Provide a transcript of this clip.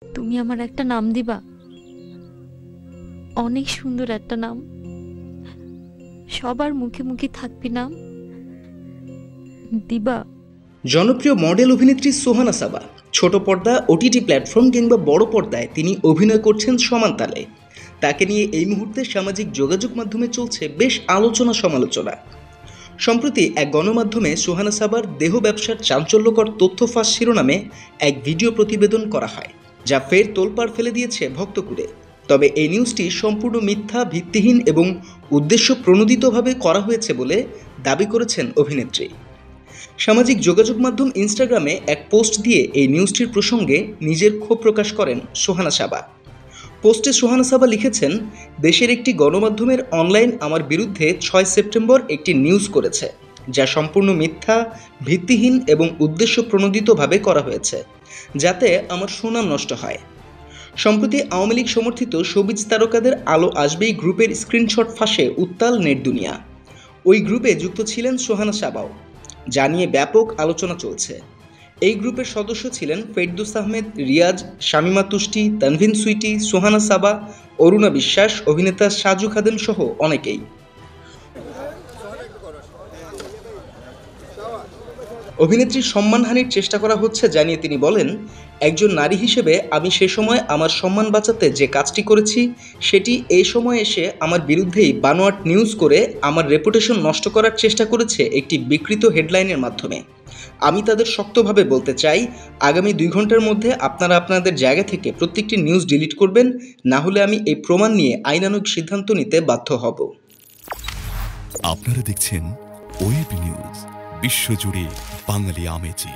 তুমি আমার একটা নাম দিবা, অনেক সুন্দর একটা নাম, সবার মুখে মুখে থাকবি নাম, দিবা? জনপ্রিয় মডেল অভিনেত্রী সোহানা সাবা ছোট পর্দা, ওটিটি প্ল্যাটফর্ম কিংবা বড় পর্দায় তিনি অভিনয় করছেন সমান তালে। তাকে নিয়ে এই মুহূর্তে সামাজিক যোগাযোগ মাধ্যমে চলছে বেশ আলোচনা সমালোচনা। সম্প্রতি এক গণমাধ্যমে সোহানা সাবার দেহ ব্যবসার চাঞ্চল্যকর তথ্য ফাঁস শিরোনামে এক ভিডিও প্রতিবেদন করা হয়, যা ফের তোলপাড় ফেলে দিয়েছে ভক্তকুলে। তবে এই নিউজটি সম্পূর্ণ মিথ্যা, ভিত্তিহীন এবং উদ্দেশ্য প্রণোদিতভাবে করা হয়েছে বলে দাবি করেছেন অভিনেত্রী। সামাজিক যোগাযোগ মাধ্যম ইনস্টাগ্রামে এক পোস্ট দিয়ে এই নিউজটির প্রসঙ্গে নিজের ক্ষোভ প্রকাশ করেন সোহানা সাবা। পোস্টে সোহানা সাবা লিখেছেন, দেশের একটি গণমাধ্যমের অনলাইন আমার বিরুদ্ধে 6 সেপ্টেম্বর একটি নিউজ করেছে, যা সম্পূর্ণ মিথ্যা, ভিত্তিহীন এবং উদ্দেশ্য প্রণোদিতভাবে করা হয়েছে, যাতে আমার সুনাম নষ্ট হয়। সম্প্রতি আওয়ামী লীগ সমর্থিত শোবিজ তারকাদের আলো আসবেই গ্রুপের স্ক্রিনশট ফাঁসে উত্তাল নেট দুনিয়া। ওই গ্রুপে যুক্ত ছিলেন সোহানা সাবাও, যা নিয়ে ব্যাপক আলোচনা চলছে। এই গ্রুপের সদস্য ছিলেন ফেরদৌস আহমেদ, রিয়াজ, শামিমা তুষ্টি, তানভিন সুইটি, সোহানা সাবা, অরুণা বিশ্বাস, অভিনেতা সাজু খাদেম সহ অনেকেই। অভিনেত্রীর সম্মানহানির চেষ্টা করা হচ্ছে জানিয়ে তিনি বলেন, একজন নারী হিসেবে আমি সে সময় আমার সম্মান বাঁচাতে যে কাজটি করেছি, সেটি এই সময় এসে আমার বিরুদ্ধেই বানোয়াট নিউজ করে আমার রেপুটেশন নষ্ট করার চেষ্টা করেছে একটি বিকৃত হেডলাইনের মাধ্যমে। আমি তাদের শক্তভাবে বলতে চাই, আগামী 2 ঘন্টার মধ্যে আপনারা আপনাদের জায়গা থেকে প্রত্যেকটি নিউজ ডিলিট করবেন, না হলে আমি এই প্রমাণ নিয়ে আইনানুগ সিদ্ধান্ত নিতে বাধ্য হব। আপনারা দেখছেন ওয়েব নিউজ, বিশ্বজুড়ে বাঙালি আমেজি।